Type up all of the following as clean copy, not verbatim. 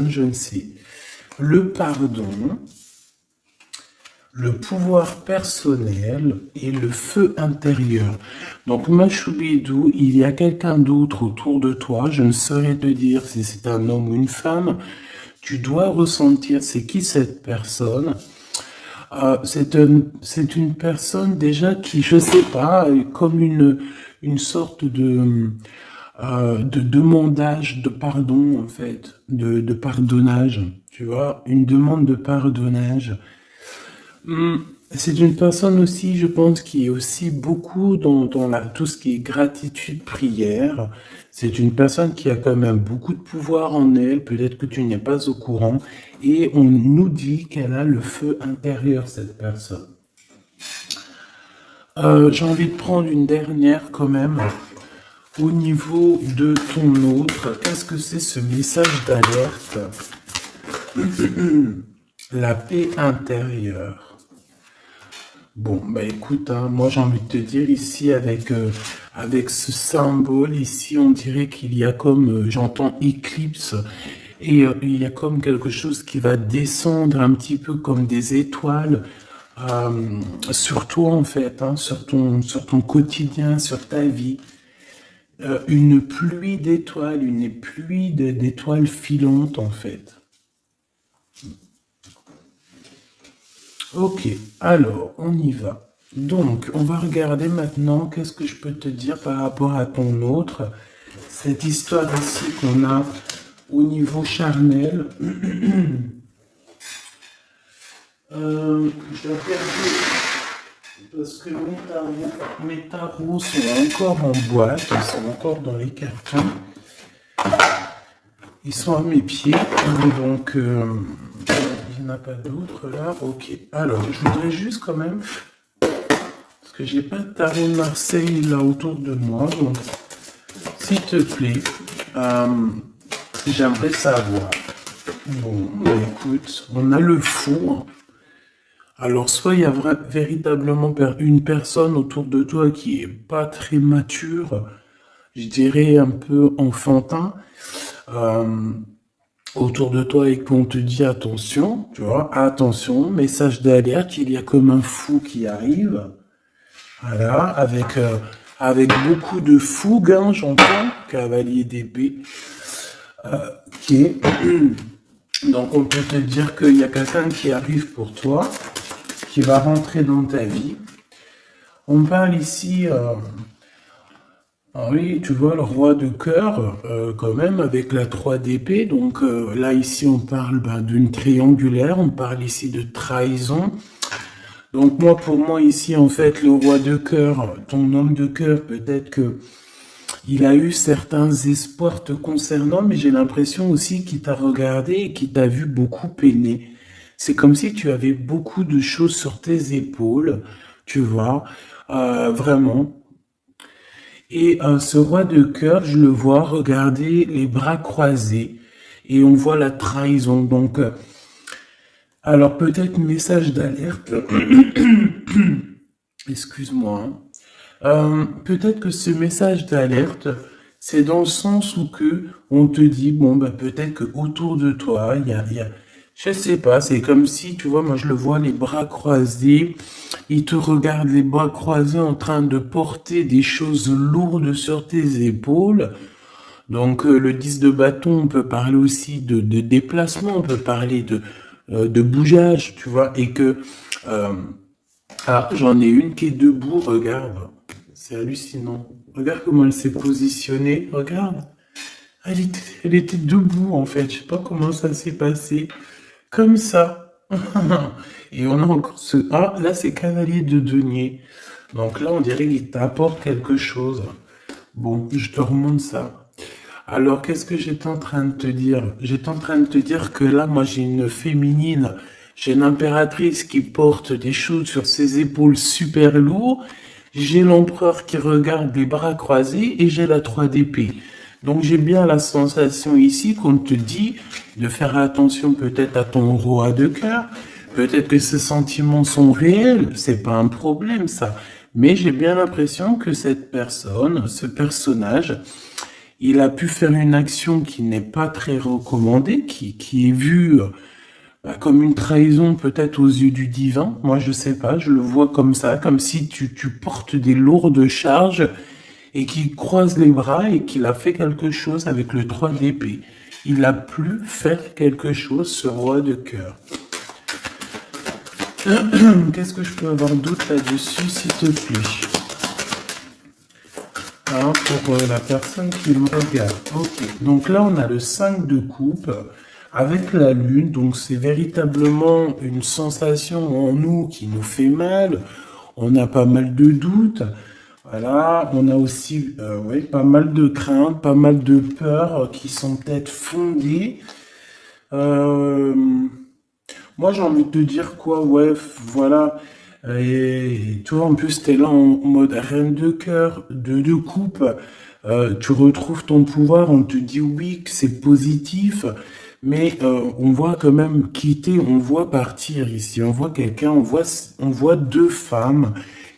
je ne sais. Le pardon, le pouvoir personnel et le feu intérieur. Donc, Machoubidou, il y a quelqu'un d'autre autour de toi. Je ne saurais te dire si c'est un homme ou une femme. Tu dois ressentir c'est qui cette personne. C'est une personne déjà qui, je sais pas, comme une sorte de demandage de pardon, en fait, de pardonnage, tu vois, une demande de pardonnage. C'est une personne aussi, je pense, qui est aussi beaucoup dans tout ce qui est gratitude, prière. C'est une personne qui a quand même beaucoup de pouvoir en elle, peut-être que tu n'es pas au courant, et on nous dit qu'elle a le feu intérieur, cette personne. J'ai envie de prendre une dernière quand même. Au niveau de ton autre, qu'est-ce que c'est ce message d'alerte? La paix intérieure. Bon, bah écoute, hein, moi j'ai envie de te dire ici avec ce symbole, ici on dirait qu'il y a comme, j'entends éclipse, et il y a comme quelque chose qui va descendre un petit peu comme des étoiles sur toi en fait, hein, sur ton quotidien, sur ta vie. Une pluie d'étoiles, une pluie d'étoiles filantes en fait. Ok, alors on y va. Donc, on va regarder maintenant qu'est-ce que je peux te dire par rapport à ton autre. Cette histoire ici qu'on a au niveau charnel. Je dois regarder parce que mes tarots sont encore en boîte, ils sont encore dans les cartons. Ils sont à mes pieds, donc il n'y en a pas d'autres là. Ok, alors je voudrais juste quand même, parce que j'ai pas de tarot de Marseille là autour de moi, donc s'il te plaît, j'aimerais savoir. Bon, bah, écoute, on a le fou. Alors, soit il y a véritablement une personne autour de toi qui est pas très mature, je dirais un peu enfantin, autour de toi et qu'on te dit attention, tu vois, attention, message d'alerte, il y a comme un fou qui arrive, voilà, avec beaucoup de fougue, hein, j'entends, cavalier d'épée, qui est... Donc on peut te dire qu'il y a quelqu'un qui arrive pour toi, qui va rentrer dans ta vie. On parle ici, oui, tu vois, le roi de cœur, quand même, avec la 3 d'épée. Donc là, ici, on parle d'une triangulaire, on parle ici de trahison. Donc moi, pour moi, ici, en fait, le roi de cœur, ton homme de cœur, peut-être que il a eu certains espoirs te concernant, mais j'ai l'impression aussi qu'il t'a regardé et qu'il t'a vu beaucoup peiner. C'est comme si tu avais beaucoup de choses sur tes épaules, tu vois, vraiment. Et ce roi de cœur, je le vois regarder les bras croisés et on voit la trahison. Donc, alors peut-être message d'alerte. Excuse-moi, hein. Peut-être que ce message d'alerte, c'est dans le sens où que on te dit, bon, bah, peut-être que autour de toi, je sais pas, c'est comme si, tu vois, moi je le vois, les bras croisés, il te regarde les bras croisés en train de porter des choses lourdes sur tes épaules. Donc, le 10 de bâton, on peut parler aussi de déplacement, on peut parler de bougeage, tu vois, et que, euh, j'en ai une qui est debout, regarde. C'est hallucinant. Regarde comment elle s'est positionnée. Regarde. Elle était debout, en fait. Je sais pas comment ça s'est passé. Comme ça. Et on a encore ce... Ah, là, c'est cavalier de denier. Donc là, on dirait qu'il t'apporte quelque chose. Bon, je te remonte ça. Alors, qu'est-ce que j'étais en train de te dire? J'étais en train de te dire que là, moi, j'ai une féminine. J'ai une impératrice qui porte des choses sur ses épaules super lourds. J'ai l'empereur qui regarde les bras croisés et j'ai la 3 d'épée. Donc j'ai bien la sensation ici qu'on te dit de faire attention peut-être à ton roi de cœur. Peut-être que ces sentiments sont réels, c'est pas un problème ça. Mais j'ai bien l'impression que cette personne, ce personnage, il a pu faire une action qui n'est pas très recommandée, qui est vue comme une trahison peut-être aux yeux du divin. Moi, je sais pas, je le vois comme ça, comme si tu portes des lourdes charges et qu'il croise les bras et qu'il a fait quelque chose avec le 3 d'épée. Il a pu faire quelque chose, ce roi de cœur. Qu'est-ce que je peux avoir d'autre là-dessus, s'il te plaît? Hein, pour la personne qui me regarde. Ok, donc là on a le 5 de coupe avec la lune, donc c'est véritablement une sensation en nous qui nous fait mal. On a pas mal de doutes. Voilà, on a aussi ouais, pas mal de craintes, pas mal de peurs qui sont peut-être fondées. Euh, Moi, j'ai envie de te dire quoi, ouais, voilà. Et toi, en plus, t'es là en mode reine de cœur, de coupe. Tu retrouves ton pouvoir, on te dit oui, que c'est positif, mais on voit quand même quitter, on voit partir ici. On voit quelqu'un, on voit deux femmes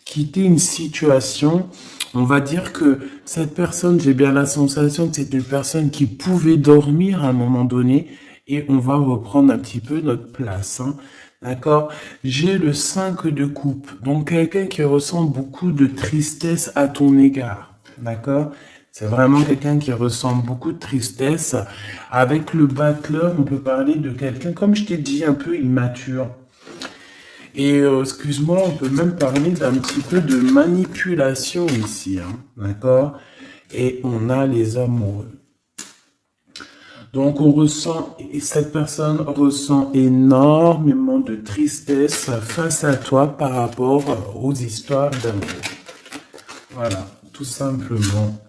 quitter une situation. On va dire que cette personne, j'ai bien la sensation que c'est une personne qui pouvait dormir à un moment donné et on va reprendre un petit peu notre place, hein. D'accord? J'ai le 5 de coupe, donc quelqu'un qui ressent beaucoup de tristesse à ton égard. D'accord? C'est vraiment quelqu'un qui ressent beaucoup de tristesse. Avec le battleur, on peut parler de quelqu'un, comme je t'ai dit, un peu immature. Et excuse-moi, on peut même parler d'un petit peu de manipulation ici, hein, d'accord? Et on a les amoureux. Donc on ressent, et cette personne ressent énormément de tristesse face à toi par rapport aux histoires d'amour. Voilà, tout simplement.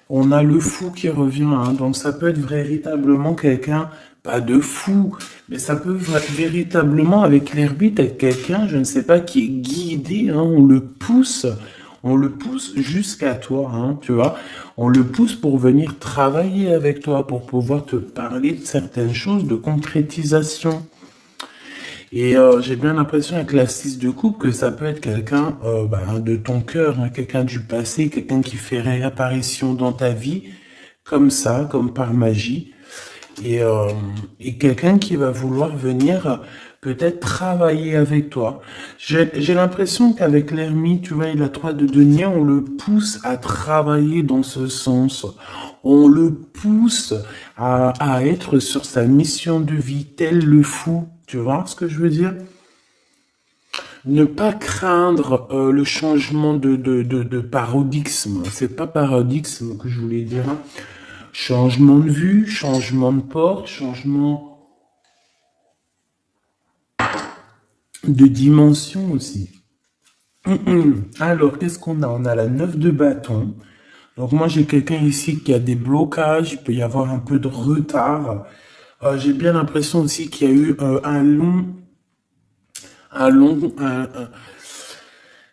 On a le fou qui revient, hein, donc ça peut être véritablement quelqu'un, pas de fou, mais ça peut véritablement, avec l'hermite, être quelqu'un, je ne sais pas, qui est guidé, hein, on le pousse jusqu'à toi, hein, tu vois, on le pousse pour venir travailler avec toi, pour pouvoir te parler de certaines choses, de concrétisation. Et j'ai bien l'impression avec la 6 de coupe que ça peut être quelqu'un de ton cœur, hein, quelqu'un du passé, quelqu'un qui fait réapparition dans ta vie, comme ça, comme par magie. Et, euh, et quelqu'un qui va vouloir venir peut-être travailler avec toi. J'ai l'impression qu'avec l'ermite, tu vois, il a 3 de denier, on le pousse à travailler dans ce sens. On le pousse à être sur sa mission de vie, tel le fou. Tu vois ce que je veux dire? Ne pas craindre le changement de paradigme. C'est pas paradigme que je voulais dire, hein. Changement de vue, changement de porte, changement de dimension aussi. Alors, qu'est-ce qu'on a? On a la 9 de bâton. Donc moi, j'ai quelqu'un ici qui a des blocages, il peut y avoir un peu de retard. J'ai bien l'impression aussi qu'il y a eu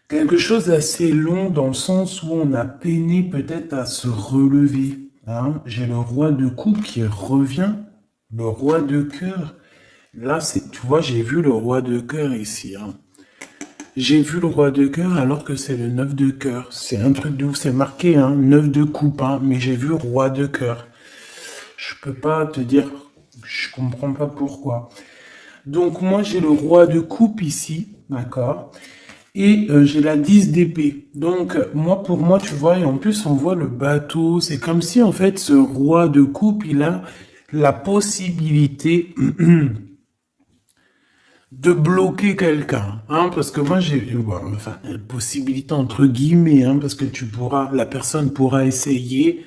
quelque chose d'assez long dans le sens où on a peiné peut-être à se relever, hein. J'ai le roi de coupe qui revient, le roi de cœur. Là, tu vois, j'ai vu le roi de cœur ici, hein. J'ai vu le roi de cœur alors que c'est le 9 de cœur. C'est un truc de ouf, c'est marqué, hein, 9 de coupe, hein, mais j'ai vu roi de cœur. Je peux pas te dire, je comprends pas pourquoi. Donc moi j'ai le roi de coupe ici, d'accord? Et j'ai la 10 d'épée. Donc moi pour moi tu vois, et en plus on voit le bateau, c'est comme si en fait ce roi de coupe il a la possibilité de bloquer quelqu'un, hein, parce que moi j'ai, bon, enfin, possibilité entre guillemets, hein, parce que la personne pourra essayer,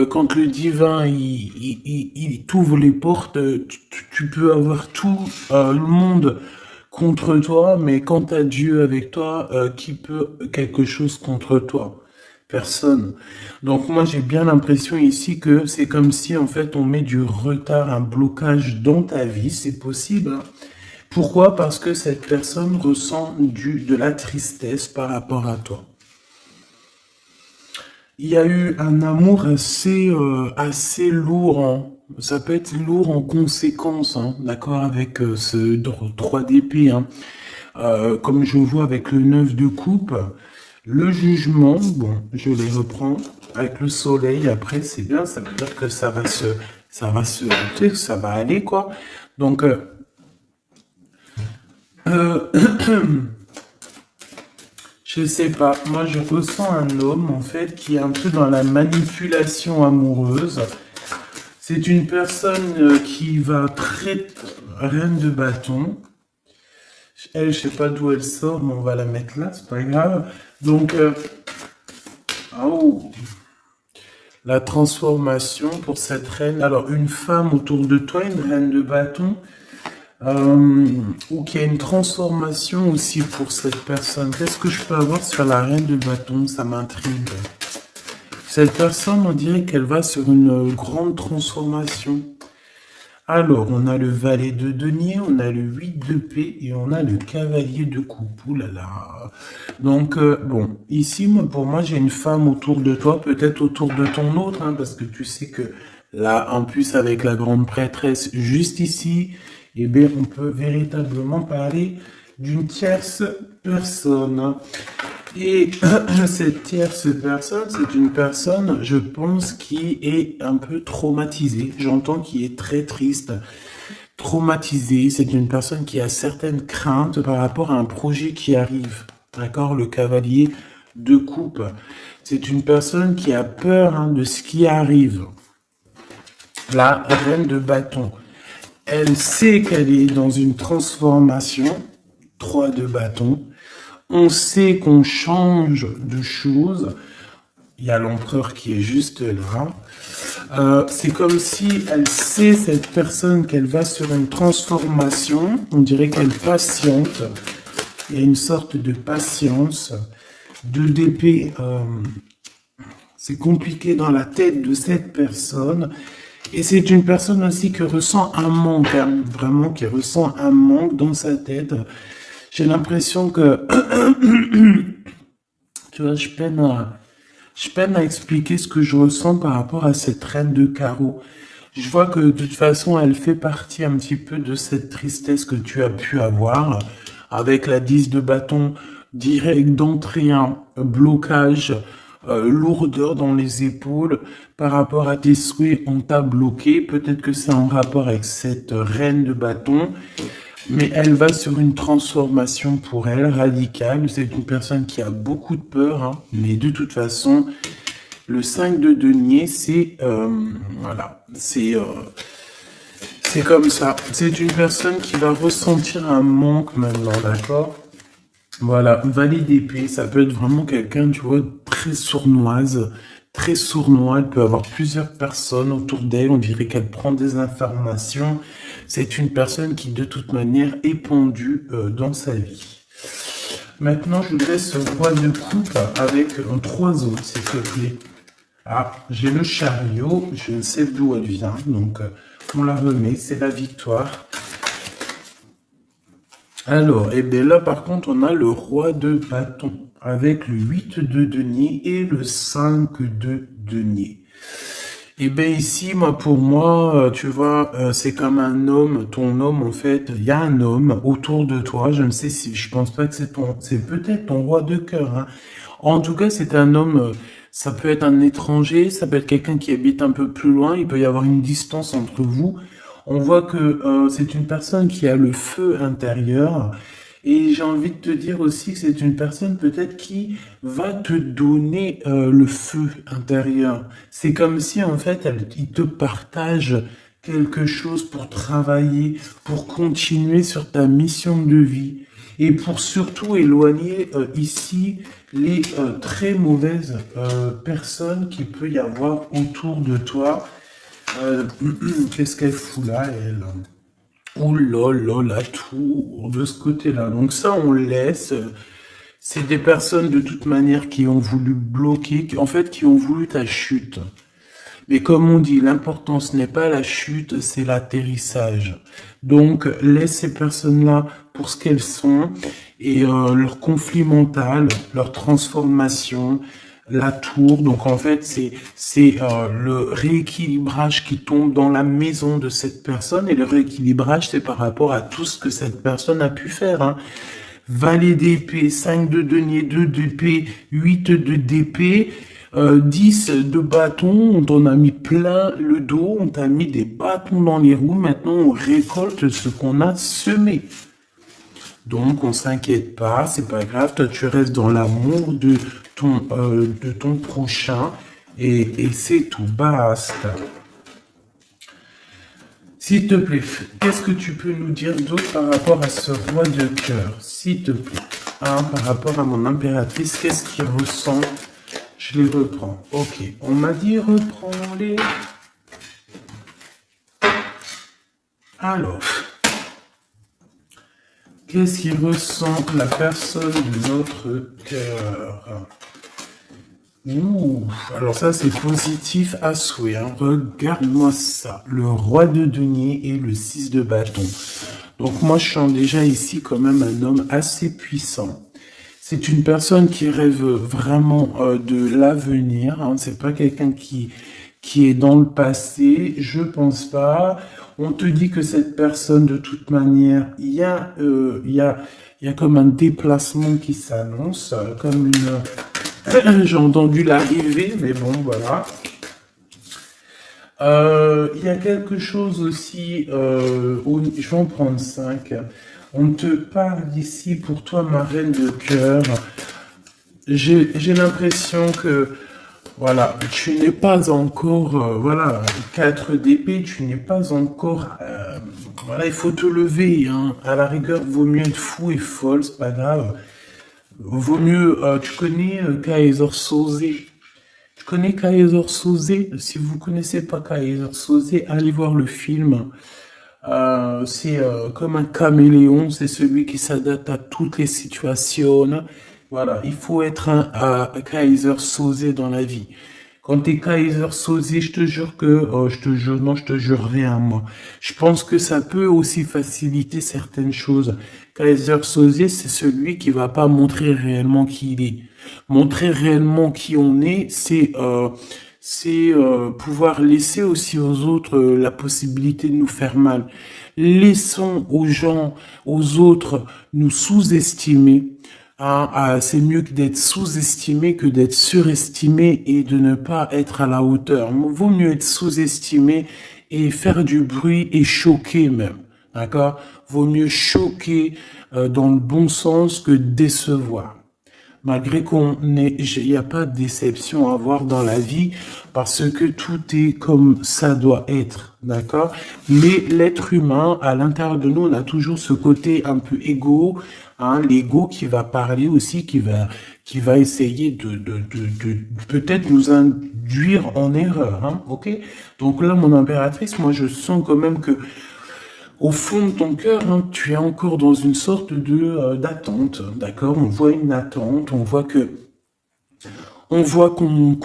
quand le divin il t'ouvre les portes, tu peux avoir tout le monde contre toi, mais quand t'as Dieu avec toi, qui peut quelque chose contre toi? Personne. Donc moi j'ai bien l'impression ici que c'est comme si en fait on met du retard, un blocage dans ta vie, c'est possible, hein. Pourquoi? Parce que cette personne ressent de la tristesse par rapport à toi. Il y a eu un amour assez lourd, hein. Ça peut être lourd en conséquence, hein, d'accord, avec ce 3 d'épée, hein. Comme je vois avec le 9 de coupe, le jugement, bon, je les reprends. avec le soleil, après, c'est bien, ça veut dire que tu sais, ça va aller, quoi. Donc, euh, je sais pas, moi je ressens un homme, en fait, qui est un peu dans la manipulation amoureuse. C'est une personne qui va très... Reine de bâton. Elle, je sais pas d'où elle sort, mais on va la mettre là, c'est pas grave. Donc, oh, la transformation pour cette reine. Alors, une femme autour de toi, une reine de bâton, ou qu'il y a une transformation aussi pour cette personne. Qu'est-ce que je peux avoir sur la reine de bâton? Ça m'intrigue. Cette personne, on dirait qu'elle va sur une grande transformation. Alors, on a le valet de denier, on a le 8 de paix et on a le cavalier de coupe. Ouh là là. Donc, bon, ici, moi, pour moi, j'ai une femme autour de toi, peut-être autour de ton autre, hein, parce que tu sais que là, en plus, avec la grande prêtresse juste ici, eh bien, on peut véritablement parler d'une tierce personne. Et cette tierce personne, c'est une personne, je pense, qui est un peu traumatisée. J'entends qui est très triste, traumatisée. C'est une personne qui a certaines craintes par rapport à un projet qui arrive. D'accord? Le cavalier de coupe. C'est une personne qui a peur, hein, de ce qui arrive. La reine de bâton. Elle sait qu'elle est dans une transformation. 3 de bâton. On sait qu'on change de choses. Il y a l'empereur qui est juste là. C'est comme si elle sait, cette personne, qu'elle va sur une transformation. On dirait qu'elle patiente. Il y a une sorte de patience. 2 d'épée, c'est compliqué dans la tête de cette personne. Et c'est une personne aussi qui ressent un manque, hein, vraiment, qui ressent un manque dans sa tête. J'ai l'impression que, tu vois, je peine à expliquer ce que je ressens par rapport à cette reine de carreau. Je vois que de toute façon, elle fait partie un petit peu de cette tristesse que tu as pu avoir avec la 10 de bâton direct d'entrée, un blocage, lourdeur dans les épaules par rapport à tes souhaits, on t'a bloqué. Peut-être que c'est en rapport avec cette reine de bâton. Mais elle va sur une transformation pour elle radicale. C'est une personne qui a beaucoup de peur, hein. Mais de toute façon, le 5 de denier, c'est voilà, c'est comme ça. C'est une personne qui va ressentir un manque maintenant, d'accord? Voilà, valet d'épée, ça peut être vraiment quelqu'un, tu vois, très sournoise, très sournois. Elle peut avoir plusieurs personnes autour d'elle. On dirait qu'elle prend des informations. C'est une personne qui, de toute manière, est pendue dans sa vie. Maintenant, je voudrais ce roi de coupe avec 3 autres, s'il te plaît. Ah, j'ai le chariot, je ne sais d'où elle vient, donc on la remet, c'est la victoire. Alors, et bien là, par contre, on a le roi de bâton, avec le 8 de denier et le 5 de denier. Et bien ici, moi, pour moi, tu vois, c'est comme un homme, ton homme, en fait, il y a un homme autour de toi, je ne sais si, je pense pas que c'est peut-être ton roi de cœur, hein. En tout cas, c'est un homme, ça peut être un étranger, ça peut être quelqu'un qui habite un peu plus loin, il peut y avoir une distance entre vous. On voit que c'est une personne qui a le feu intérieur. Et j'ai envie de te dire aussi que c'est une personne peut-être qui va te donner le feu intérieur. C'est comme si en fait il te partage quelque chose pour travailler, pour continuer sur ta mission de vie et pour surtout éloigner ici les très mauvaises personnes qu'il peut y avoir autour de toi. Euh, Qu'est-ce qu'elle fout là, elle? Ouh là là, la tour de ce côté-là. Donc ça, on laisse. C'est des personnes de toute manière qui ont voulu bloquer, en fait, qui ont voulu ta chute. Mais comme on dit, l'important ce n'est pas la chute, c'est l'atterrissage. Donc laisse ces personnes-là pour ce qu'elles sont et leur conflit mental, leur transformation, la tour. Donc en fait, c'est le rééquilibrage qui tombe dans la maison de cette personne et le rééquilibrage, c'est par rapport à tout ce que cette personne a pu faire, hein. Valet d'épée, 5 de denier, 2 d'épée, 8 de d'épée. 10 de bâtons, on t'en a mis plein le dos, on t'a mis des bâtons dans les roues, maintenant on récolte ce qu'on a semé. Donc on s'inquiète pas, c'est pas grave, toi tu restes dans l'amour de ton prochain et c'est tout, basta. S'il te plaît, qu'est-ce que tu peux nous dire d'autre par rapport à ce roi de cœur, s'il te plaît, hein, par rapport à mon impératrice, qu'est-ce qu'il ressent? Je les reprends. Ok, on m'a dit reprends-les. Alors, qu'est-ce qu'il ressent la personne de notre cœur? Ouh, alors ça c'est positif à souhait, hein. Regarde-moi ça, le roi de denier et le 6 de bâton. Donc moi je sens déjà ici quand même un homme assez puissant. C'est une personne qui rêve vraiment de l'avenir, hein. C'est pas quelqu'un qui est dans le passé, je pense pas. On te dit que cette personne, de toute manière, il y a comme un déplacement qui s'annonce, comme une... J'ai entendu l'arrivée, mais bon, voilà. Il y a quelque chose aussi, je vais en prendre 5. On te parle ici pour toi, ma reine de cœur. J'ai l'impression que, voilà, tu n'es pas encore, voilà, 4 d'épée, tu n'es pas encore, voilà, il faut te lever, hein. À la rigueur, vaut mieux être fou et folle, c'est pas grave. Vaut mieux, tu connais Kaiser Soze. Tu connais Kaiser Soze? Si vous connaissez pas Kaiser Soze, allez voir le film. C'est comme un caméléon, c'est celui qui s'adapte à toutes les situations. Voilà, il faut être un Kaiser Soze dans la vie. Quand t'es Kaiser Soze, je te jure que, je te jure, non, je te jure rien, moi. Je pense que ça peut aussi faciliter certaines choses. Kaiser Soze, c'est celui qui va pas montrer réellement qui il est. Montrer réellement qui on est, c'est pouvoir laisser aussi aux autres la possibilité de nous faire mal. Laissons aux gens, aux autres, nous sous-estimer. Hein, c'est mieux que d'être sous-estimé que d'être surestimé et de ne pas être à la hauteur. Vaut mieux être sous-estimé et faire du bruit et choquer même. D'accord? Vaut mieux choquer dans le bon sens que décevoir. Malgré il n'y a pas de déception à avoir dans la vie parce que tout est comme ça doit être, d'accord? Mais l'être humain, à l'intérieur de nous, on a toujours ce côté un peu égo, hein, l'ego qui va parler aussi, qui va essayer de peut-être nous induire en erreur, hein, ok? Donc là, mon impératrice, moi, je sens quand même que au fond de ton cœur, hein, tu es encore dans une sorte de d'attente, d'accord? On voit une attente, on voit qu'on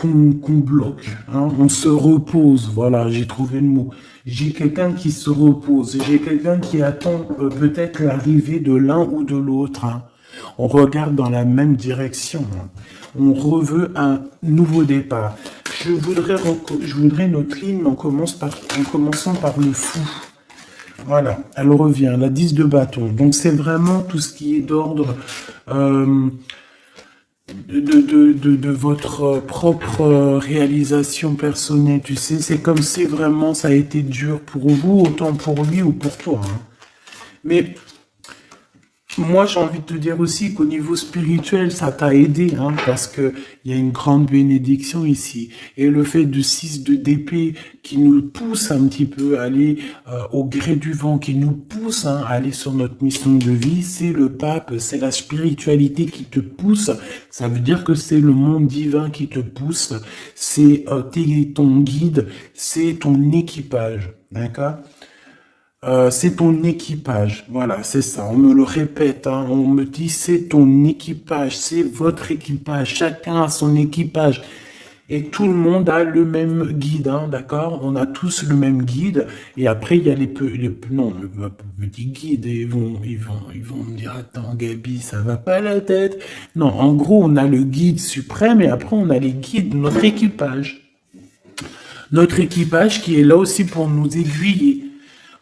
bloque, hein, on se repose. Voilà, j'ai trouvé le mot. J'ai quelqu'un qui se repose, j'ai quelqu'un qui attend peut-être l'arrivée de l'un ou de l'autre, hein. On regarde dans la même direction, hein. On reveut un nouveau départ. Je voudrais notre ligne en commençant par le fou. Voilà, elle revient, la 10 de bâton. Donc c'est vraiment tout ce qui est d'ordre de votre propre réalisation personnelle. Tu sais, c'est comme si vraiment ça a été dur pour vous, autant pour lui ou pour toi, hein. Mais moi, j'ai envie de te dire aussi qu'au niveau spirituel, ça t'a aidé, hein, parce que il y a une grande bénédiction ici. Et le fait de 6 d'épée qui nous pousse un petit peu à aller au gré du vent, qui nous pousse, hein, à aller sur notre mission de vie, c'est le pape, c'est la spiritualité qui te pousse. Ça veut dire que c'est le monde divin qui te pousse, c'est ton guide, c'est ton équipage, d'accord? C'est ton équipage, voilà, c'est ça, on me le répète, hein, on me dit c'est ton équipage, c'est votre équipage, chacun a son équipage, et tout le monde a le même guide, hein, d'accord? On a tous le même guide, et après il y a non, le petit guide, et ils vont me dire, attends Gabi, ça va pas la tête. Non, en gros, on a le guide suprême, et après on a les guides de notre équipage. Notre équipage qui est là aussi pour nous aiguiller.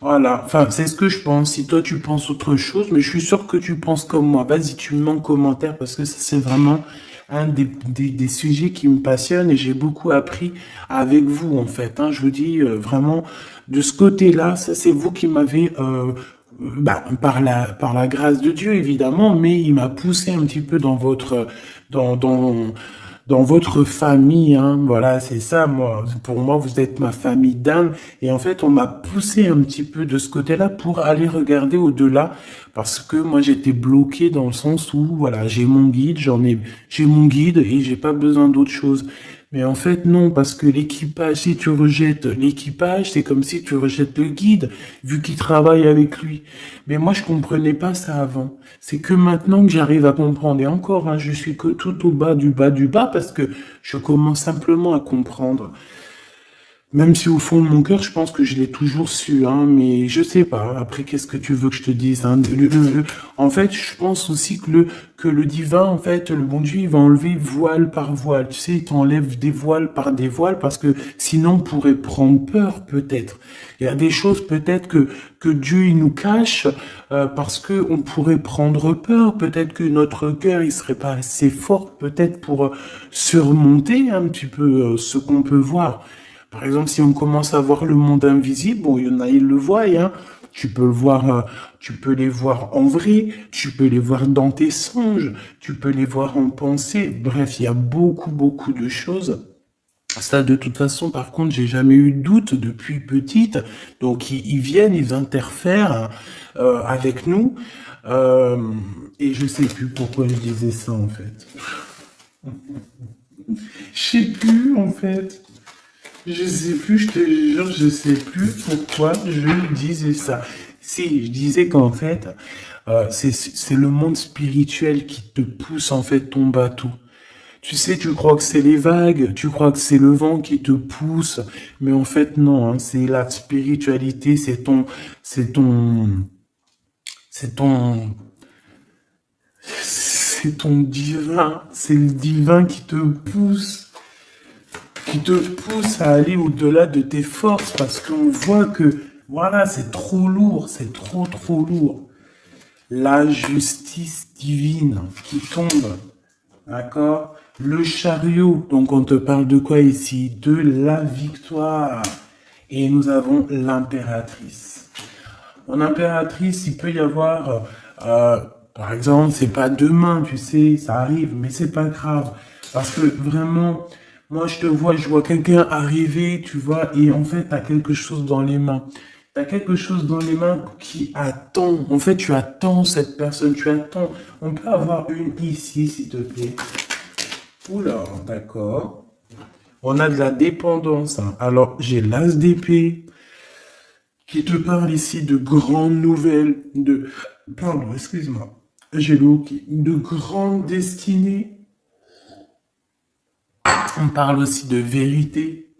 Voilà, enfin, c'est ce que je pense. Si toi tu penses autre chose, mais je suis sûr que tu penses comme moi. Vas-y, tu me mets en commentaire parce que ça, c'est vraiment des sujets qui me passionnent et j'ai beaucoup appris avec vous, en fait. Hein. Je vous dis vraiment, de ce côté-là, ça c'est vous qui m'avez, par la grâce de Dieu, évidemment, mais il m'a poussé un petit peu dans dans, dans, dans votre famille, hein. Voilà, c'est ça, moi. Pour moi, vous êtes ma famille d'âme. Et en fait, on m'a poussé un petit peu de ce côté-là pour aller regarder au-delà. Parce que moi, j'étais bloqué dans le sens où, voilà, j'ai mon guide, j'ai mon guide et j'ai pas besoin d'autre chose. Mais en fait, non, parce que l'équipage, si tu rejettes l'équipage, c'est comme si tu rejettes le guide, vu qu'il travaille avec lui. Mais moi, je comprenais pas ça avant. C'est que maintenant que j'arrive à comprendre, et encore, hein, je suis que tout au bas du bas du bas, parce que je commence simplement à comprendre. Même si au fond de mon cœur, je pense que je l'ai toujours su, hein, mais je sais pas. Après, qu'est-ce que tu veux que je te dise, hein? En fait, je pense aussi que le divin, en fait, le bon Dieu, il va enlever voile par voile. Tu sais, il t'enlève des voiles par des voiles parce que sinon, on pourrait prendre peur, peut-être. Il y a des choses, peut-être, que Dieu, il nous cache, parce que on pourrait prendre peur. Peut-être que notre cœur, il serait pas assez fort, peut-être, pour surmonter un petit peu ce qu'on peut voir. Par exemple, si on commence à voir le monde invisible, bon, il y en a, ils le voient, hein. Tu peux le voir, tu peux les voir en vrai, tu peux les voir dans tes songes, tu peux les voir en pensée. Bref, il y a beaucoup de choses. Ça, de toute façon, par contre, j'ai jamais eu de doute depuis petite. Donc, ils viennent, ils interfèrent avec nous. Euh, et je sais plus pourquoi je disais ça, en fait. Je sais plus, en fait. Je sais plus, je te jure, je sais plus pourquoi je disais ça. Si, je disais qu'en fait, c'est le monde spirituel qui te pousse en fait ton bateau. Tu sais, tu crois que c'est les vagues, tu crois que c'est le vent qui te pousse, mais en fait non, hein, c'est la spiritualité, c'est ton, c'est ton, c'est ton divin, c'est le divin qui te pousse à aller au-delà de tes forces parce qu'on voit que, voilà, c'est trop lourd, c'est trop lourd. La justice divine qui tombe, d'accord? Le chariot, donc on te parle de quoi ici? De la victoire. Et nous avons l'impératrice. En impératrice, il peut y avoir, euh, par exemple, c'est pas demain, tu sais, ça arrive, mais c'est pas grave. Parce que vraiment, moi je vois quelqu'un arriver, tu vois, et en fait, t'as quelque chose dans les mains. T'as quelque chose dans les mains qui attend. En fait, tu attends cette personne, tu attends. On peut avoir une ici, s'il te plaît. Oula, d'accord. On a de la dépendance, hein. Alors, j'ai l'as d'épée qui te parle ici de grandes nouvelles, pardon, excuse-moi, j'ai le hoquet, de grandes destinées. On parle aussi de vérité.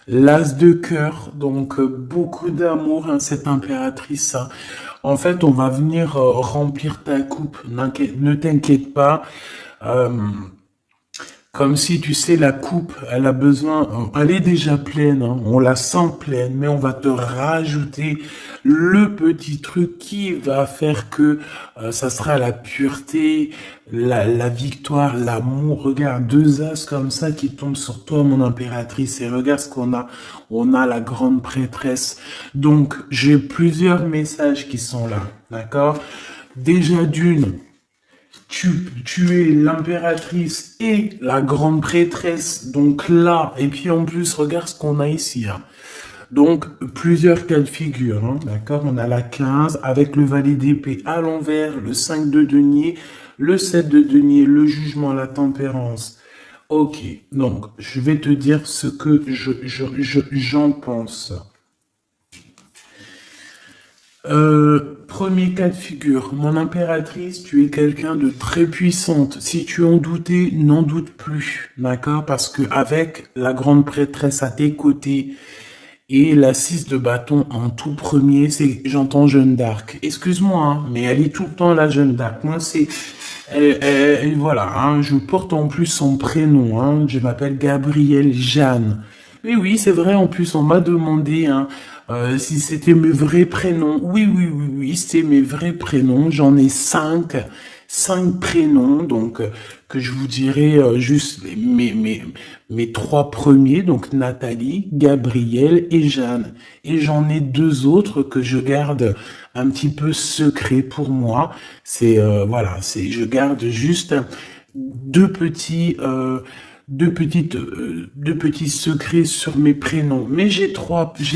L'as de cœur, donc beaucoup d'amour, hein, cette impératrice, hein. En fait, on va venir remplir ta coupe. Ne t'inquiète pas. Euh, Comme si, tu sais, la coupe, elle a besoin, elle est déjà pleine, hein, on la sent pleine, mais on va te rajouter le petit truc qui va faire que ça sera la pureté, la victoire, l'amour. Regarde, deux as comme ça qui tombent sur toi, mon impératrice, et regarde ce qu'on a. On a la grande prêtresse. Donc, j'ai plusieurs messages qui sont là, d'accord? Déjà d'une, tu es l'impératrice et la grande prêtresse, donc là, et puis en plus, regarde ce qu'on a ici, hein. Donc, plusieurs cas de figure, hein, d'accord? On a la 15 avec le valet d'épée à l'envers, le 5 de denier, le 7 de denier, le jugement, la tempérance. Ok, donc, je vais te dire ce que j'en pense. Premier cas de figure, mon impératrice, tu es quelqu'un de très puissante. Si tu en doutais, n'en doute plus, d'accord? Parce que avec la grande prêtresse à tes côtés et la 6 de bâton en tout premier, j'entends Jeanne d'Arc. Excuse-moi, hein, mais elle est tout le temps la Jeanne d'Arc. Moi, voilà, hein, je porte en plus son prénom, hein, je m'appelle Gabrielle Jeanne. Oui, c'est vrai, en plus, on m'a demandé, hein, si c'était mes vrais prénoms. Oui, c'est mes vrais prénoms. J'en ai cinq. 5 prénoms, donc que je vous dirai juste mes 3 premiers, donc Nathalie, Gabriel et Jeanne. Et j'en ai 2 autres que je garde un petit peu secret pour moi. C'est voilà, c'est je garde juste deux petits deux petits secrets sur mes prénoms. Mais j'ai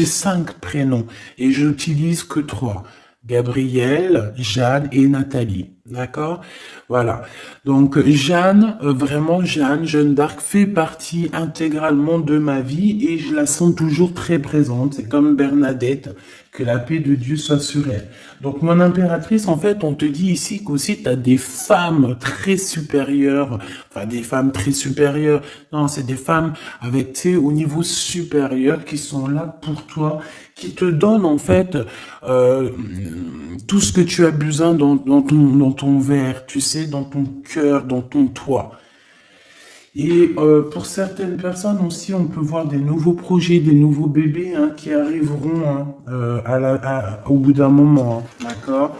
5 prénoms et j'utilise que 3. Gabrielle, Jeanne et Nathalie. D'accord? Voilà. Donc Jeanne, vraiment Jeanne d'Arc fait partie intégralement de ma vie et je la sens toujours très présente. C'est comme Bernadette, que la paix de Dieu soit sur elle. Donc mon impératrice, en fait, on te dit ici qu'aussi tu as des femmes très supérieures, enfin des femmes très supérieures. Non, c'est des femmes avec, tu sais, au niveau supérieur qui sont là pour toi, qui te donnent en fait tout ce que tu as besoin dans ton verre, tu sais, dans ton cœur, dans ton toit. Et pour certaines personnes aussi, on peut voir des nouveaux projets, des nouveaux bébés hein, qui arriveront hein, au bout d'un moment, hein, d'accord?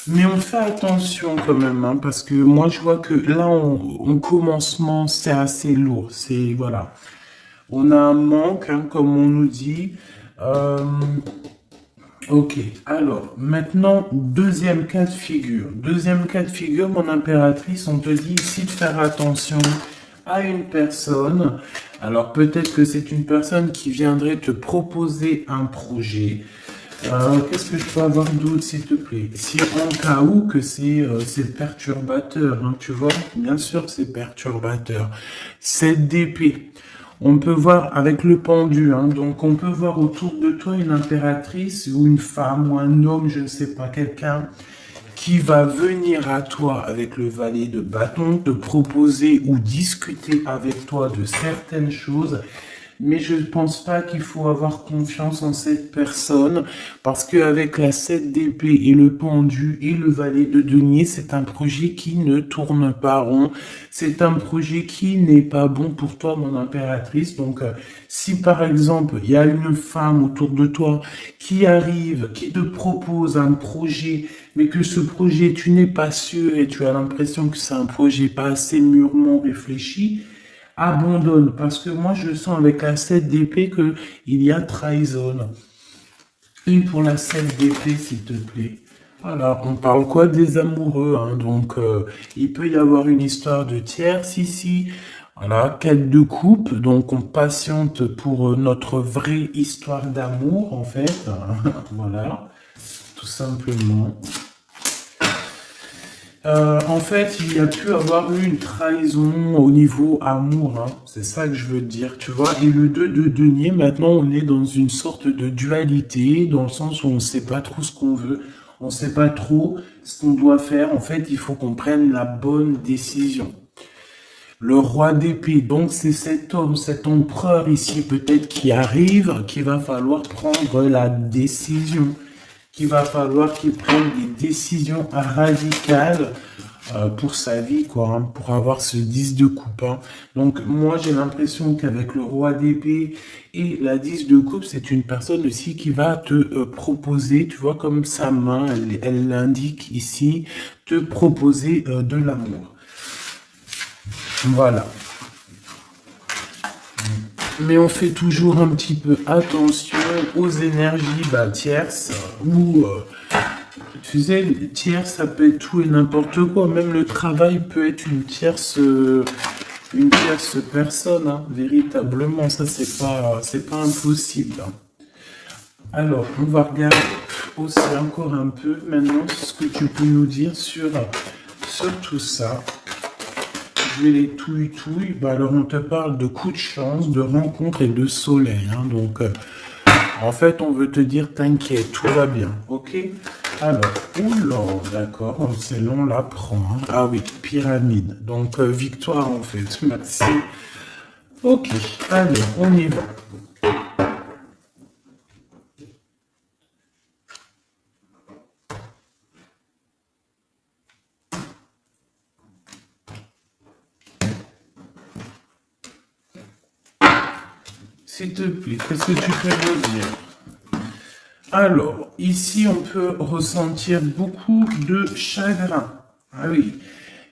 Mais on fait attention quand même, hein, parce que moi je vois que là, en commencement, c'est assez lourd. C'est voilà, on a un manque, hein, comme on nous dit. Euh, Ok, alors maintenant, deuxième cas de figure. Deuxième cas de figure, mon impératrice, on te dit ici de faire attention à une personne. Alors peut-être que c'est une personne qui viendrait te proposer un projet. Qu'est-ce que je peux avoir d'autre, s'il te plaît? Si en cas où que c'est perturbateur, hein, tu vois, bien sûr que c'est perturbateur. Cette d'épée. On peut voir avec le pendu, hein, donc on peut voir autour de toi une impératrice ou une femme ou un homme, je ne sais pas, quelqu'un qui va venir à toi avec le valet de bâton, te proposer ou discuter avec toi de certaines choses. Mais je ne pense pas qu'il faut avoir confiance en cette personne parce qu'avec la 7 d'épée et le pendu et le valet de denier, c'est un projet qui ne tourne pas rond. C'est un projet qui n'est pas bon pour toi, mon impératrice. Donc, si par exemple, il y a une femme autour de toi qui arrive, qui te propose un projet, mais que ce projet, tu n'es pas sûr et tu as l'impression que c'est un projet pas assez mûrement réfléchi, abandonne, parce que moi je sens avec la 7 d'épée que il y a trahison. Une pour la 7 d'épée, s'il te plaît. Voilà, on parle quoi des amoureux, hein, donc il peut y avoir une histoire de tierce ici. Voilà, 4 de coupe, donc on patiente pour notre vraie histoire d'amour, en fait. Voilà, tout simplement. En fait, il y a pu avoir eu une trahison au niveau amour, hein. C'est ça que je veux dire, tu vois. Et le 2 de denier, maintenant, on est dans une sorte de dualité, dans le sens où on ne sait pas trop ce qu'on veut, on ne sait pas trop ce qu'on doit faire. En fait, il faut qu'on prenne la bonne décision. Le roi d'épée, donc c'est cet homme, cet empereur ici peut-être qui arrive, qu'il va falloir prendre la décision, qu'il va falloir qu'il prenne des décisions radicales pour sa vie, quoi, hein, pour avoir ce 10 de coupe. Hein. Donc moi j'ai l'impression qu'avec le roi d'épée et la 10 de coupe, c'est une personne aussi qui va te proposer, tu vois, comme sa main, elle l'indique ici, te proposer de l'amour. Voilà. Mais on fait toujours un petit peu attention aux énergies tierces ou tu sais, tierce ça peut être tout et n'importe quoi. Même le travail peut être une tierce personne, hein, véritablement. Ça c'est pas impossible. Hein. Alors, on va regarder aussi encore un peu maintenant ce que tu peux nous dire sur tout ça. Les touilles, alors on te parle de coups de chance, de rencontres et de soleil. Hein, donc, en fait, on veut te dire, t'inquiète, tout va bien. Ok. Alors, oula, d'accord, c'est long, là, prend. Hein. Ah oui, pyramide. Donc, victoire, en fait. Merci. Ok, allez, on y va. S'il te plaît, qu'est-ce que tu peux me dire? Alors, ici, on peut ressentir beaucoup de chagrin. Ah oui.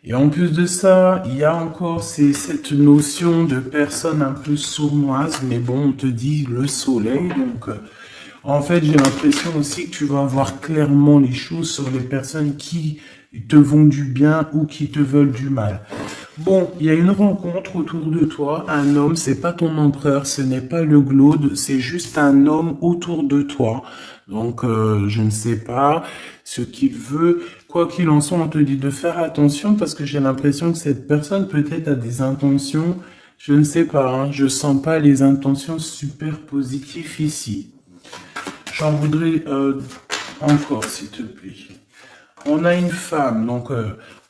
Et en plus de ça, il y a encore cette notion de personne un peu sournoise, mais bon, on te dit le soleil, donc en fait, j'ai l'impression aussi que tu vas voir clairement les choses sur les personnes qui te vont du bien ou qui te veulent du mal. Bon, il y a une rencontre autour de toi, un homme, c'est pas ton empereur, ce n'est pas le glaude, c'est juste un homme autour de toi. Donc, je ne sais pas ce qu'il veut. Quoi qu'il en soit, on te dit de faire attention parce que j'ai l'impression que cette personne peut-être a des intentions, je ne sais pas, hein, je sens pas les intentions super positives ici. J'en voudrais encore, s'il te plaît. On a une femme, donc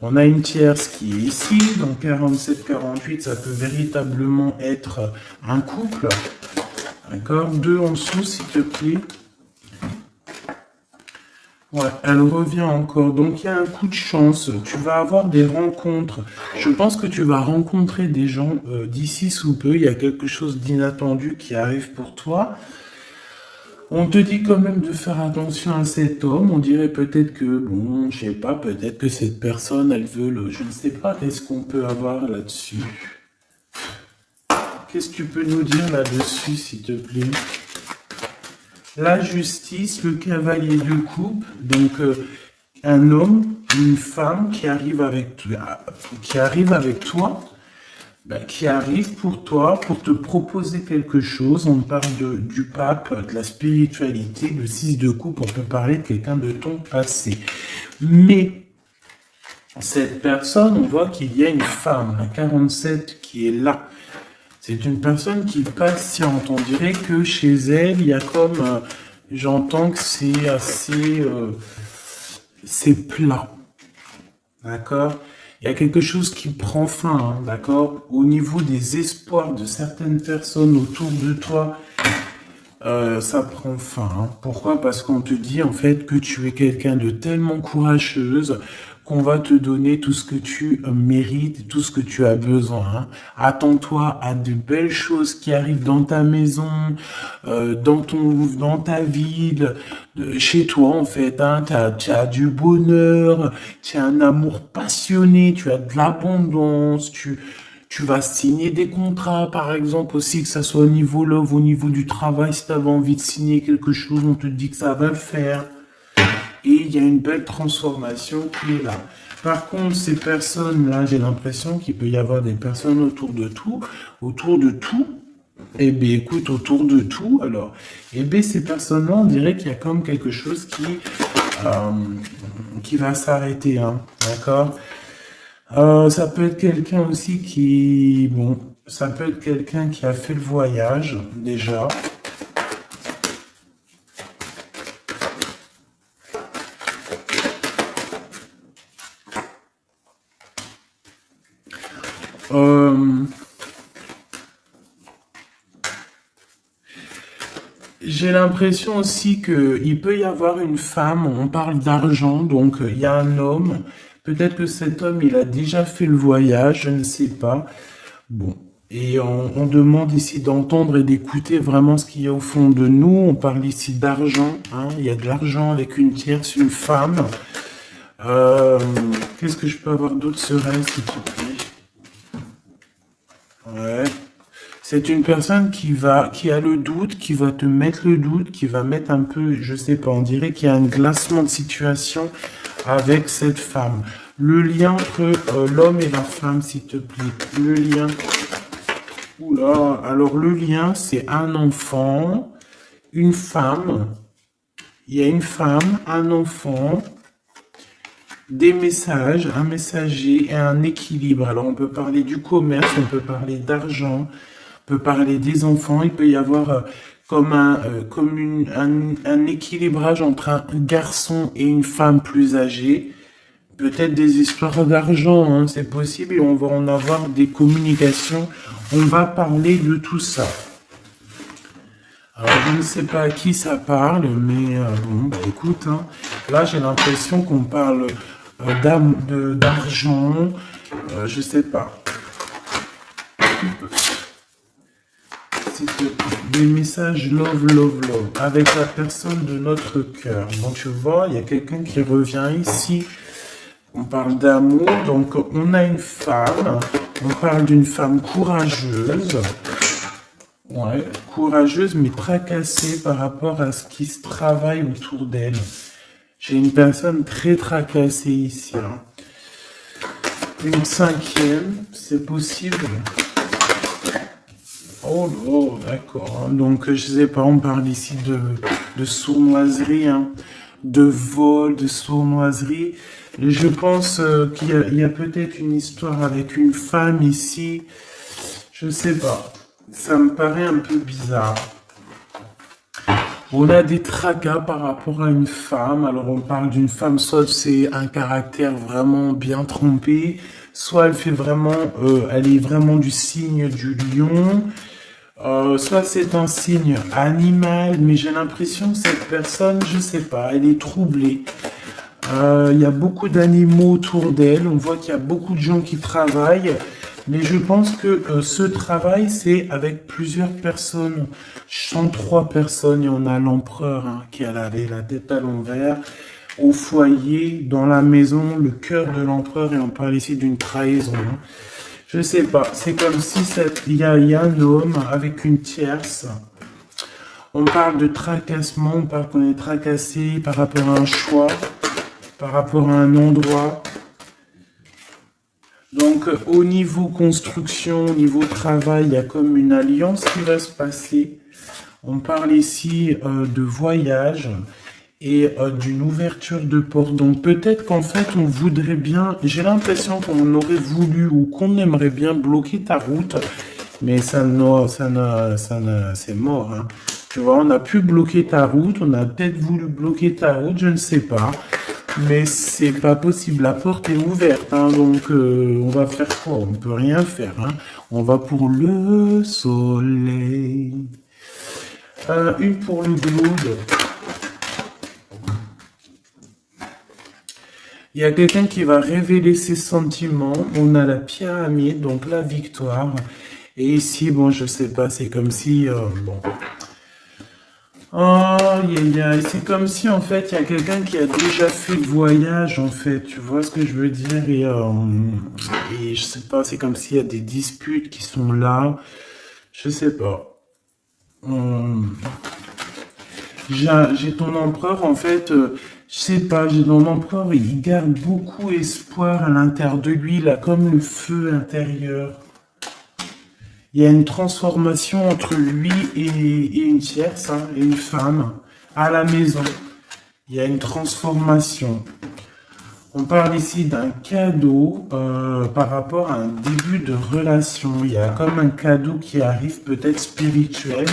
on a une tierce qui est ici, donc 47-48, ça peut véritablement être un couple. D'accord? Deux en dessous, s'il te plaît. Ouais, elle revient encore. Donc il y a un coup de chance. Tu vas avoir des rencontres. Je pense que tu vas rencontrer des gens d'ici sous peu. Il y a quelque chose d'inattendu qui arrive pour toi. On te dit quand même de faire attention à cet homme. On dirait peut-être que, bon, je sais pas, peut-être que cette personne, elle veut le... Je ne sais pas, qu'est-ce qu'on peut avoir là-dessus? Qu'est-ce que tu peux nous dire là-dessus, s'il te plaît? La justice, le cavalier de coupe, donc un homme, une femme qui arrive avec toi, qui arrive pour toi, pour te proposer quelque chose. On parle du pape, de la spiritualité, le 6 de coupe, on peut parler de quelqu'un de ton passé. Mais cette personne, on voit qu'il y a une femme, la 47, qui est là. C'est une personne qui patiente. On dirait que chez elle, il y a comme... j'entends que c'est assez... c'est plat. D'accord? Il y a quelque chose qui prend fin, hein, d'accord? Au niveau des espoirs de certaines personnes autour de toi, ça prend fin. Hein. Pourquoi? Parce qu'on te dit en fait que tu es quelqu'un de tellement courageuse qu'on va te donner tout ce que tu mérites, tout ce que tu as besoin. Hein. Attends-toi à de belles choses qui arrivent dans ta maison, dans ta ville, chez toi en fait. Hein. Tu as du bonheur, tu as un amour passionné, tu as de l'abondance, tu vas signer des contrats, par exemple, aussi, que ça soit au niveau love, au niveau du travail. Si tu avais envie de signer quelque chose, on te dit que ça va le faire. Et il y a une belle transformation qui est là. Par contre, ces personnes-là, j'ai l'impression qu'il peut y avoir des personnes autour de tout. Autour de tout. Eh bien, écoute, autour de tout, alors. Eh bien, ces personnes-là, on dirait qu'il y a comme quelque chose qui va s'arrêter, hein. D'accord? Ça peut être quelqu'un aussi qui, bon, ça peut être quelqu'un qui a fait le voyage déjà. J'ai l'impression aussi que il peut y avoir une femme, on parle d'argent, donc il y a un homme. Peut-être que cet homme, il a déjà fait le voyage, je ne sais pas. Bon. Et on demande ici d'entendre et d'écouter vraiment ce qu'il y a au fond de nous. On parle ici d'argent, hein. Il y a de l'argent avec une tierce, une femme. Euh, Qu'est-ce que je peux avoir d'autre sur elle, s'il te plaît? Ouais. C'est une personne qui a le doute, qui va te mettre le doute, qui va mettre un peu, je sais pas, on dirait qu'il y a un glacement de situation avec cette femme. Le lien entre l'homme et la femme, s'il te plaît. Le lien. Oula, alors le lien, c'est un enfant, une femme. Il y a une femme, un enfant, des messages, un messager et un équilibre. Alors on peut parler du commerce, on peut parler d'argent, on peut parler des enfants. Il peut y avoir un équilibrage entre un garçon et une femme plus âgée. Peut-être des histoires d'argent, hein, c'est possible, et on va en avoir des communications. On va parler de tout ça. Alors, je ne sais pas à qui ça parle, mais bon, bah écoute, hein, là j'ai l'impression qu'on parle d'argent, je sais pas. Des messages love, love, love, avec la personne de notre cœur. Donc tu vois, il y a quelqu'un qui revient ici. On parle d'amour, donc on a une femme, on parle d'une femme courageuse, ouais, courageuse mais tracassée par rapport à ce qui se travaille autour d'elle. J'ai une personne très tracassée ici, hein. Une cinquième, c'est possible. Oh, oh, d'accord, hein. Donc, je sais pas, on parle ici de sournoiserie, hein, de vol, de sournoiserie. Je pense qu'il y a peut-être une histoire avec une femme ici. Je sais pas. Ça me paraît un peu bizarre. On a des tracas par rapport à une femme. Alors, on parle d'une femme, soit c'est un caractère vraiment bien trempé, soit elle fait vraiment, elle est vraiment du signe du lion. Soit c'est un signe animal, mais j'ai l'impression que cette personne, je sais pas, elle est troublée. Il y a beaucoup d'animaux autour d'elle, on voit qu'il y a beaucoup de gens qui travaillent, mais je pense que ce travail, c'est avec plusieurs personnes. Je sens trois personnes, et on a l'empereur hein, qui a la tête à l'envers, au foyer, dans la maison, le cœur de l'empereur, et on parle ici d'une trahison, hein. Je sais pas, c'est comme si il y a un homme avec une tierce. On parle de tracassement, on parle qu'on est tracassé par rapport à un choix, par rapport à un endroit. Donc au niveau construction, au niveau travail, il y a comme une alliance qui va se passer. On parle ici de voyage et d'une ouverture de porte. Donc peut-être qu'en fait on voudrait bien, j'ai l'impression qu'on aurait voulu ou qu'on aimerait bien bloquer ta route, mais c'est mort, hein. Tu vois, on a pu bloquer ta route, on a peut-être voulu bloquer ta route, je ne sais pas, mais c'est pas possible. La porte est ouverte, hein, donc on va faire quoi? On peut rien faire, hein. On va pour le soleil. Une pour le globe. Il y a quelqu'un qui va révéler ses sentiments. On a la pyramide, donc la victoire. Et ici, bon, je sais pas, c'est comme si... bon. Oh, c'est comme si, en fait, il y a quelqu'un qui a déjà fait le voyage, en fait. Tu vois ce que je veux dire? Et je sais pas, c'est comme s'il y a des disputes qui sont là. Je sais pas. J'ai ton empereur, en fait, je sais pas, j'ai ton empereur, il garde beaucoup espoir à l'intérieur de lui, il a comme le feu intérieur. Il y a une transformation entre lui et une tierce, hein, et une femme, à la maison. Il y a une transformation. On parle ici d'un cadeau par rapport à un début de relation. Il y a comme un cadeau qui arrive, peut-être spirituel.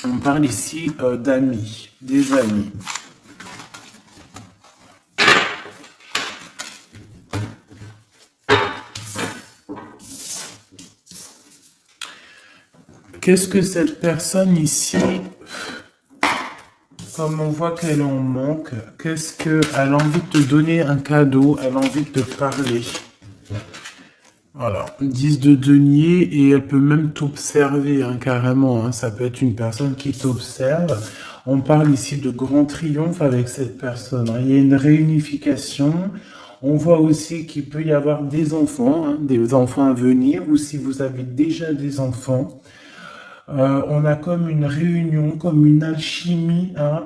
On parle ici d'amis, des amis. Qu'est-ce que cette personne ici, comme on voit qu'elle en manque, qu'est-ce qu'elle a envie de te donner un cadeau, elle a envie de te parler. Voilà, 10 de denier et elle peut même t'observer hein, carrément, hein. Ça peut être une personne qui t'observe. On parle ici de grand triomphe avec cette personne, hein. Il y a une réunification. On voit aussi qu'il peut y avoir des enfants, hein, des enfants à venir, ou si vous avez déjà des enfants. On a comme une réunion, comme une alchimie hein,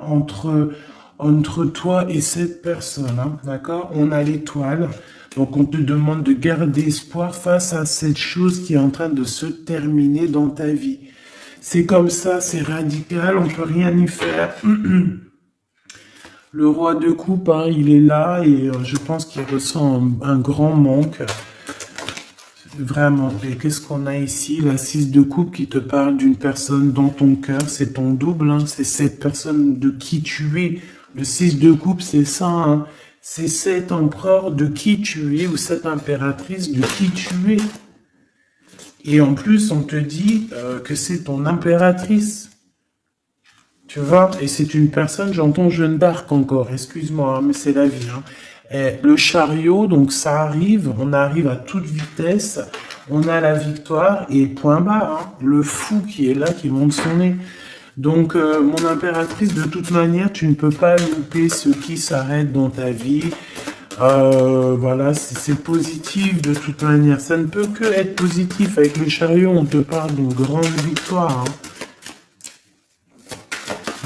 entre toi et cette personne, hein, d'accord? On a l'étoile, donc on te demande de garder espoir face à cette chose qui est en train de se terminer dans ta vie. C'est comme ça, c'est radical, on peut rien y faire. Le roi de coupe, hein, il est là et je pense qu'il ressent un grand manque. Vraiment. Et qu'est-ce qu'on a ici? La 6 de coupe qui te parle d'une personne dans ton cœur. C'est ton double, hein. C'est cette personne de qui tu es. Le 6 de coupe, c'est ça, hein. C'est cet empereur de qui tu es ou cette impératrice de qui tu es. Et en plus, on te dit que c'est ton impératrice. Tu vois? Et c'est une personne, j'entends Jeanne d'Arc encore. Excuse-moi, hein, mais c'est la vie, hein. Le chariot, donc ça arrive, on arrive à toute vitesse, on a la victoire et point barre, hein, le fou qui est là, qui monte son nez. Donc, mon impératrice, de toute manière, tu ne peux pas louper ce qui s'arrête dans ta vie. Voilà, c'est positif de toute manière. Ça ne peut que être positif. Avec le chariot, on te parle d'une grande victoire, hein.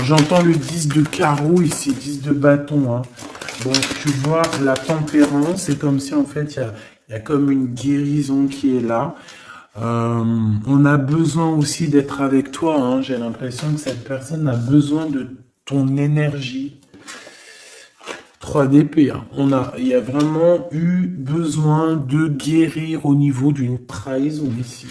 J'entends le 10 de carreau ici, 10 de bâton, hein. Bon, tu vois, la tempérance, c'est comme si en fait, il y a comme une guérison qui est là. On a besoin aussi d'être avec toi, hein. J'ai l'impression que cette personne a besoin de ton énergie. 3 d'épée, hein. Il y a vraiment eu besoin de guérir au niveau d'une trahison ici.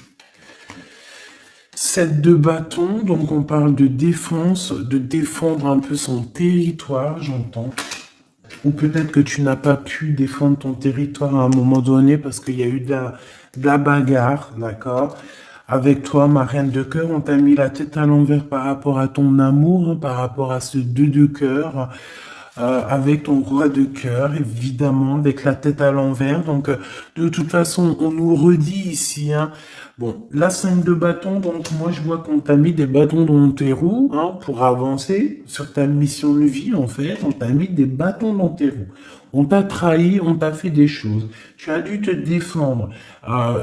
7 de bâton, donc on parle de défense, de défendre un peu son territoire, j'entends. Ou peut-être que tu n'as pas pu défendre ton territoire à un moment donné parce qu'il y a eu de la bagarre, d'accord? Avec toi, ma reine de cœur, on t'a mis la tête à l'envers par rapport à ton amour, hein, par rapport à ce 2 de cœur. Avec ton roi de cœur, évidemment, avec la tête à l'envers. Donc, de toute façon, on nous redit ici, hein. Bon, la 5 de bâton, donc moi, je vois qu'on t'a mis des bâtons dans tes roues, hein, pour avancer sur ta mission de vie, en fait. On t'a mis des bâtons dans tes roues. On t'a trahi, on t'a fait des choses. Tu as dû te défendre.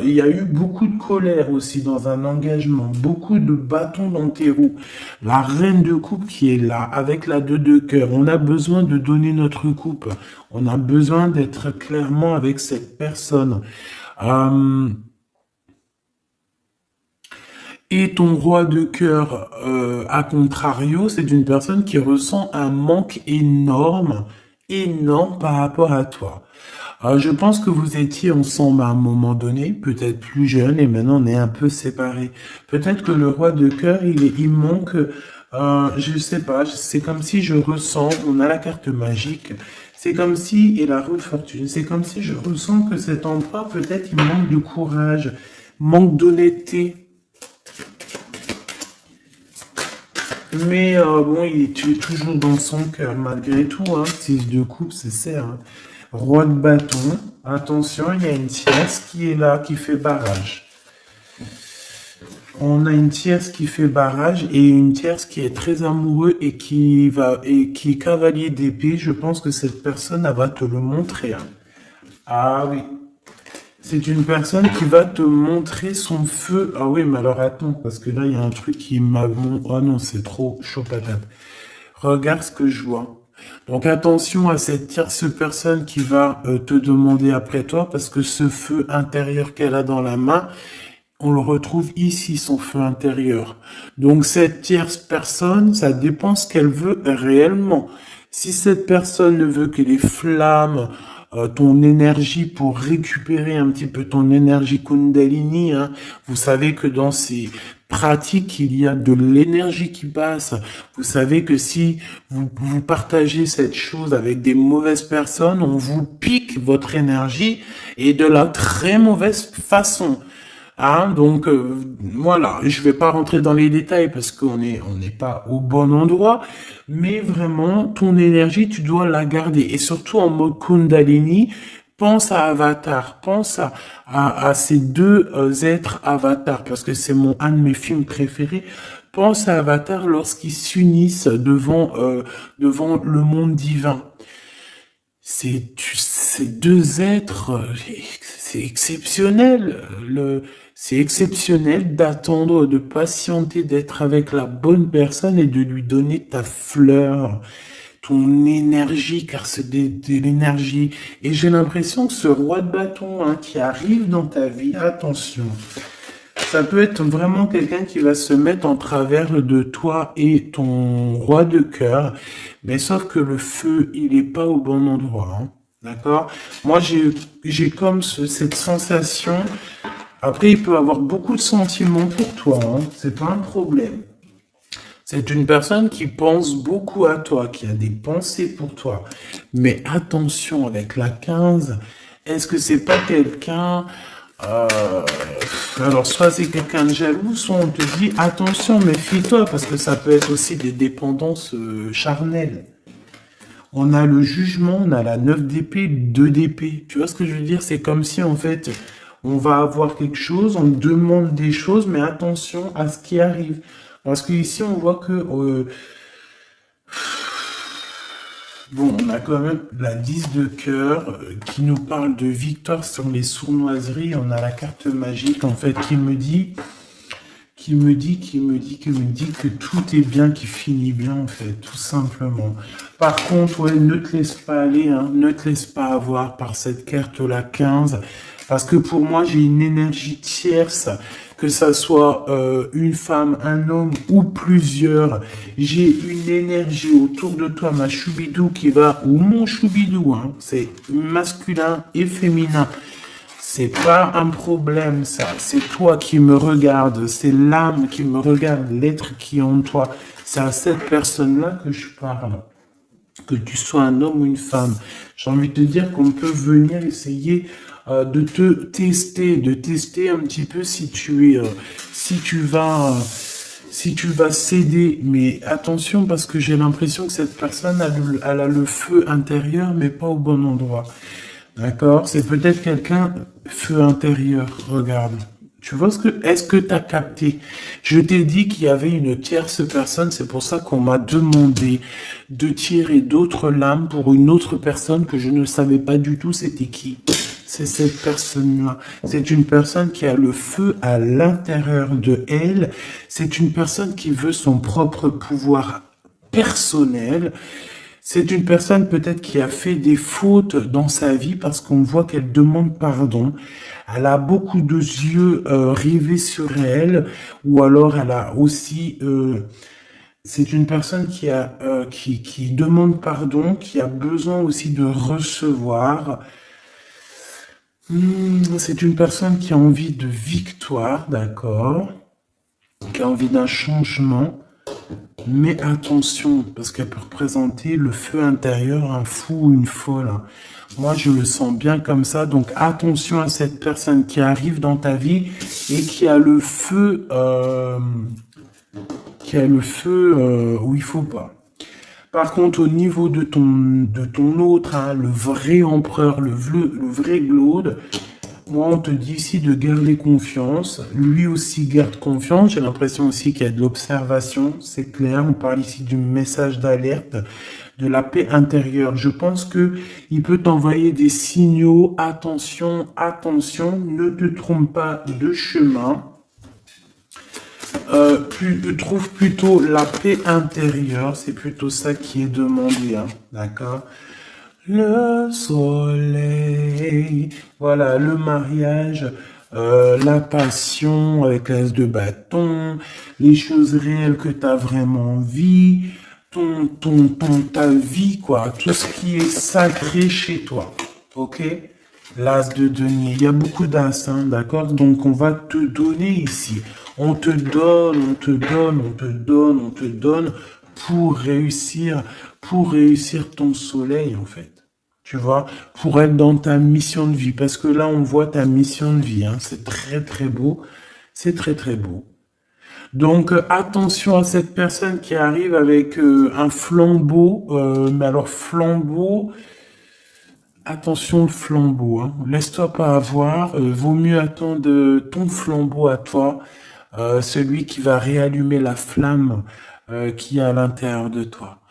Il y a eu beaucoup de colère aussi dans un engagement, beaucoup de bâtons dans tes roues. La reine de coupe qui est là, avec la 2 de cœur. On a besoin de donner notre coupe. On a besoin d'être clairement avec cette personne. Et ton roi de cœur, à contrario, c'est une personne qui ressent un manque énorme, énorme par rapport à toi. Je pense que vous étiez ensemble à un moment donné, peut-être plus jeune, et maintenant on est un peu séparés. Peut-être que le roi de cœur, il manque, je sais pas, c'est comme si je ressens, on a la carte magique, c'est comme si, et la roue de fortune, c'est comme si je ressens que cet empereur, peut-être il manque de courage, manque d'honnêteté. Mais bon, tu es toujours dans son cœur, malgré tout, hein. 6 de coupe, c'est ça, hein. Roi de bâton, attention, il y a une tierce qui est là, qui fait barrage. On a une tierce qui fait barrage et une tierce qui est très amoureux et qui est cavalier d'épée. Je pense que cette personne, elle va te le montrer, hein. Ah oui. C'est une personne qui va te montrer son feu. Ah oui, mais alors attends, parce que là, il y a un truc qui m'a... Oh non, c'est trop chaud patate. Regarde ce que je vois. Donc attention à cette tierce personne qui va te demander après toi, parce que ce feu intérieur qu'elle a dans la main, on le retrouve ici, son feu intérieur. Donc cette tierce personne, ça dépend ce qu'elle veut réellement. Si cette personne ne veut que les flammes, ton énergie pour récupérer un petit peu ton énergie Kundalini, hein, vous savez que dans ces pratiques, il y a de l'énergie qui passe. Vous savez que si vous partagez cette chose avec des mauvaises personnes, on vous pique votre énergie et de la très mauvaise façon. Hein, donc voilà, je vais pas rentrer dans les détails parce qu'on n'est pas au bon endroit, mais vraiment ton énergie tu dois la garder et surtout en mode Kundalini, pense à Avatar, pense à ces deux êtres Avatar parce que c'est un de mes films préférés. Pense à Avatar lorsqu'ils s'unissent devant le monde divin. Ces deux êtres, c'est exceptionnel. C'est exceptionnel d'attendre, de patienter, d'être avec la bonne personne et de lui donner ta fleur, ton énergie, car c'est de l'énergie. Et j'ai l'impression que ce roi de bâton, hein, qui arrive dans ta vie, attention, ça peut être vraiment quelqu'un qui va se mettre en travers de toi et ton roi de cœur, mais sauf que le feu, il est pas au bon endroit, hein. D'accord? Moi, j'ai comme cette sensation. Après, il peut avoir beaucoup de sentiments pour toi, hein. C'est pas un problème. C'est une personne qui pense beaucoup à toi, qui a des pensées pour toi. Mais attention avec la 15, est-ce que c'est pas quelqu'un... alors, soit c'est quelqu'un de jaloux, soit on te dit, attention, méfie-toi, parce que ça peut être aussi des dépendances charnelles. On a le jugement, on a la 9 d'épée, 2 d'épée. Tu vois ce que je veux dire? C'est comme si, en fait, on va avoir quelque chose, on demande des choses, mais attention à ce qui arrive. Parce que ici, on voit que, bon, on a quand même la 10 de cœur qui nous parle de victoire sur les sournoiseries. On a la carte magique, en fait, qui me dit que tout est bien, qui finit bien, en fait, tout simplement. Par contre, ouais, ne te laisse pas aller, hein, ne te laisse pas avoir par cette carte-là 15, parce que pour moi, j'ai une énergie tierce, que ça soit une femme, un homme ou plusieurs. J'ai une énergie autour de toi, ma choubidou qui va, ou mon choubidou, hein, c'est masculin et féminin. C'est pas un problème, ça. C'est toi qui me regardes. C'est l'âme qui me regarde, l'être qui est en toi. C'est à cette personne-là que je parle. Que tu sois un homme ou une femme. J'ai envie de te dire qu'on peut venir essayer de tester un petit peu si tu vas céder. Mais attention parce que j'ai l'impression que cette personne elle a le feu intérieur, mais pas au bon endroit. D'accord? C'est peut-être quelqu'un, feu intérieur, regarde. Tu vois est-ce que t'as capté? Je t'ai dit qu'il y avait une tierce personne, c'est pour ça qu'on m'a demandé de tirer d'autres lames pour une autre personne que je ne savais pas du tout c'était qui. C'est cette personne-là. C'est une personne qui a le feu à l'intérieur de elle. C'est une personne qui veut son propre pouvoir personnel. C'est une personne peut-être qui a fait des fautes dans sa vie parce qu'on voit qu'elle demande pardon. Elle a beaucoup de yeux rivés sur elle, ou alors elle a aussi c'est une personne qui demande pardon, qui a besoin aussi de recevoir. C'est une personne qui a envie de victoire, d'accord, qui a envie d'un changement. Mais attention, parce qu'elle peut représenter le feu intérieur, un fou ou une folle. Moi, je le sens bien comme ça. Donc, attention à cette personne qui arrive dans ta vie et qui a le feu où il faut pas. Par contre, au niveau de ton autre, hein, le vrai empereur, le vrai Glaude, moi, on te dit ici de garder confiance. Lui aussi garde confiance. J'ai l'impression aussi qu'il y a de l'observation. C'est clair. On parle ici du message d'alerte, de la paix intérieure. Je pense que il peut t'envoyer des signaux. Attention, attention. Ne te trompe pas de chemin. Trouve plutôt la paix intérieure. C'est plutôt ça qui est demandé. Hein. D'accord? Le soleil, voilà, le mariage, la passion avec l'as de bâton, les choses réelles que tu as vraiment envie, ta vie, quoi, tout ce qui est sacré chez toi, ok? L'as de denier, il y a beaucoup d'as, hein, d'accord? Donc on va te donner ici, on te donne, on te donne, on te donne, on te donne pour réussir ton soleil, en fait. Tu vois, pour être dans ta mission de vie. Parce que là, on voit ta mission de vie. Hein. C'est très, très beau. C'est très, très beau. Donc, attention à cette personne qui arrive avec un flambeau. Mais alors, flambeau, attention le flambeau. Hein. Laisse-toi pas avoir. Vaut mieux attendre ton flambeau à toi. Celui qui va réallumer la flamme qui est à l'intérieur de toi.